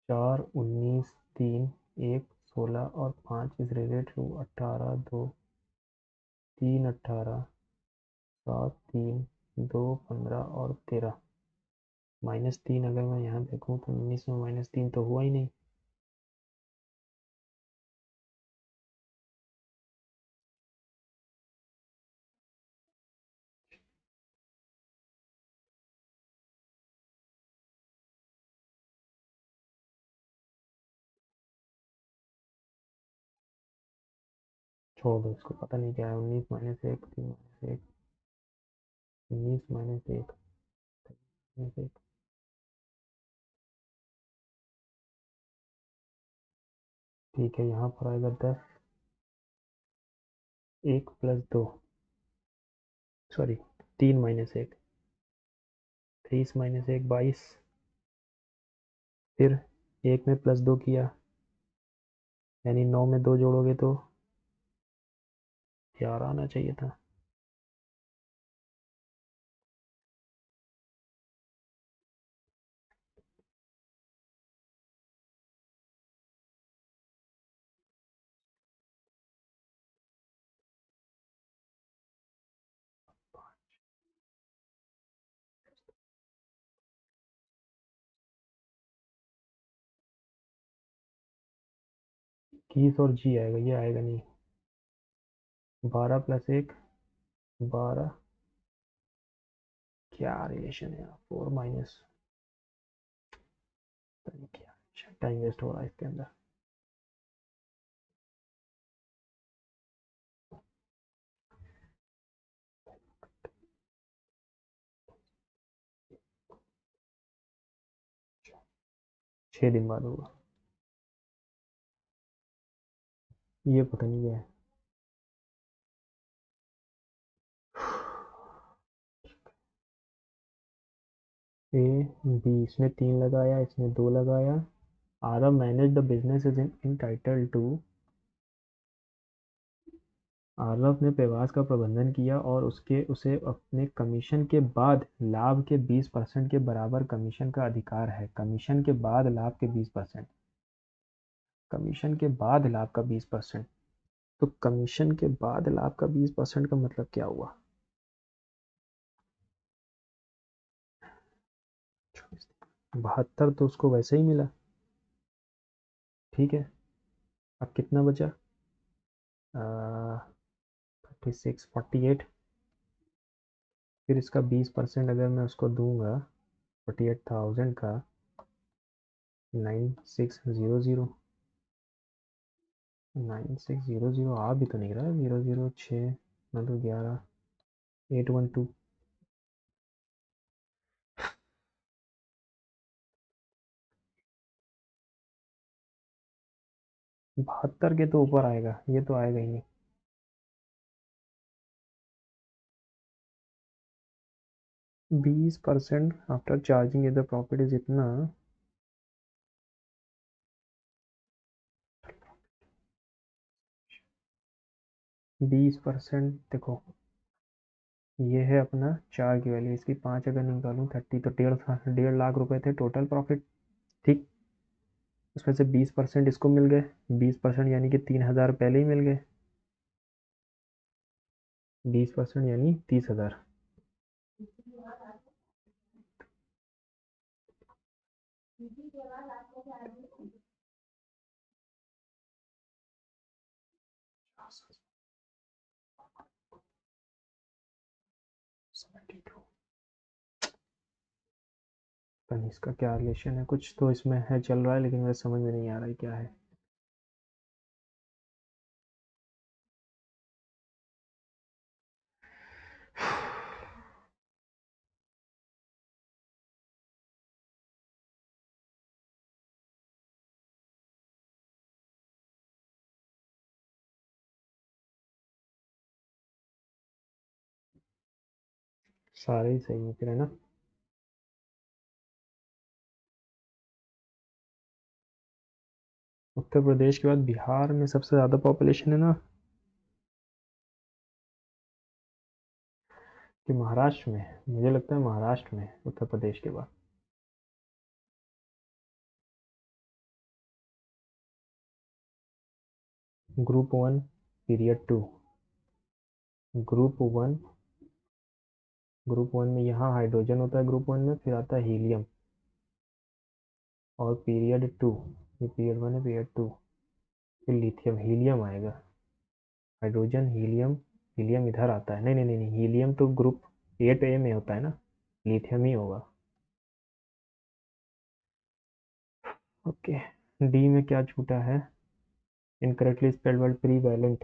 4 19 3 1 16 और 5 इज रिलेटेड टू 18 2 3 18 7 3 2 15 और 13। -3 अगर मैं यहाँ देखूँ तो 19 में -3 तो हुआ ही नहीं। छोड़ दो इसको, पता नहीं क्या है। 19 - 1 3 -1 19 -1 -1। ठीक है, यहाँ पर आएगा 10, 1+2, सॉरी 3 - 1, 23 - 1 22, फिर 1 में +2 किया, यानी 9 में 2 जोड़ोगे तो 11 आना चाहिए था। इक्कीस और जी आएगा, ये आएगा नहीं। 12 + 1 12, क्या रिलेशन है यार, 4 माइनस, क्या टाइम वेस्ट हो रहा है इसके अंदर। छः दिन बाद होगा, ये पता नहीं क्या है। ए बी, इसने 3 लगाया, इसने 2 लगाया। Aarav manage the business is in to, Aarav ने प्रवास का प्रबंधन किया और उसके उसे अपने कमीशन के बाद लाभ के 20% के बराबर कमीशन का अधिकार है। कमीशन के बाद लाभ के 20%, कमीशन के बाद लाभ का 20%, तो कमीशन के बाद लाभ का 20% का मतलब क्या हुआ? 72 तो उसको वैसे ही मिला, ठीक है। अब कितना बचा? 36, 48। फिर इसका 20% अगर मैं उसको दूंगा 48,000 का, 9600, 9600 आ भी तो नहीं रहा, 006 मतलब 11, 812। 72 के तो ऊपर आएगा, ये तो आएगा ही नहीं। 20% after charging the profit is इतना। 20% देखो, ये है अपना 4 की वैल्यू, इसकी 5 अगर निकालूं 30, तो 1.5 लाख रुपए थे टोटल प्रॉफिट, ठीक। उसमें से 20% इसको मिल गए, 20% यानी कि 3,000 पहले ही मिल गए, 20% यानी 30,000। पता इसका क्या रिलेशन है, कुछ तो इसमें है चल रहा है, लेकिन मेरे समझ में नहीं आ रहा है क्या है। सारे ही सही है फिर, है ना। उत्तर प्रदेश के बाद बिहार में सबसे ज़्यादा पॉपुलेशन है ना, कि महाराष्ट्र में? मुझे लगता है महाराष्ट्र में उत्तर प्रदेश के बाद। Group 1 period 2। ग्रुप 1, ग्रुप 1 में यहाँ हाइड्रोजन होता है, ग्रुप 1 में फिर आता है हीलियम, और पीरियड 2, ये पीरियड 1 है, पीरियड 2 फिर लिथियम, हीलियम आएगा। हाइड्रोजन, हीलियम, हीलियम इधर आता है, नहीं नहीं नहीं नहीं, हीलियम तो ग्रुप 8A में होता है ना, लिथियम ही होगा। ओके, डी में क्या छूटा है? Incorrectly spelled word prevalent,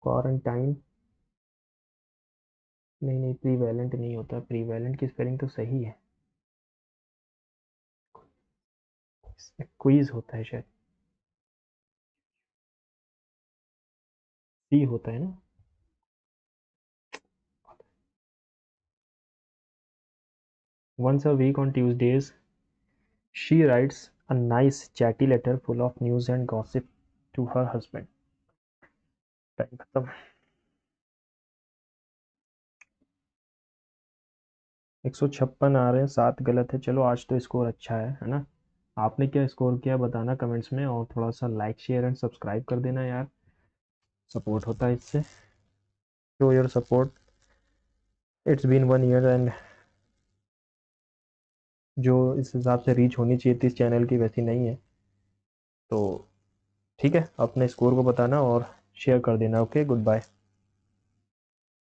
quarantine, नहीं नहीं, प्री वैलेंट नहीं होता, प्री वैलेंट की स्पेलिंग तो सही है, क्वीज होता है शायद, सी होता है ना। Once a week on Tuesdays, she writes a nice chatty letter full of news and gossip to her husband. Time खत्म। 156 आ रहे हैं, 7 गलत है। चलो आज तो स्कोर अच्छा है ना। आपने क्या स्कोर किया बताना कमेंट्स में, और थोड़ा सा लाइक शेयर एंड सब्सक्राइब कर देना यार, सपोर्ट होता है इससे। Show your support. It's been 1 year and जो इस हिसाब से रीच होनी चाहिए थी इस चैनल की वैसी नहीं है। तो ठीक है, अपने स्कोर को बताना और शेयर कर देना। Okay, good bye.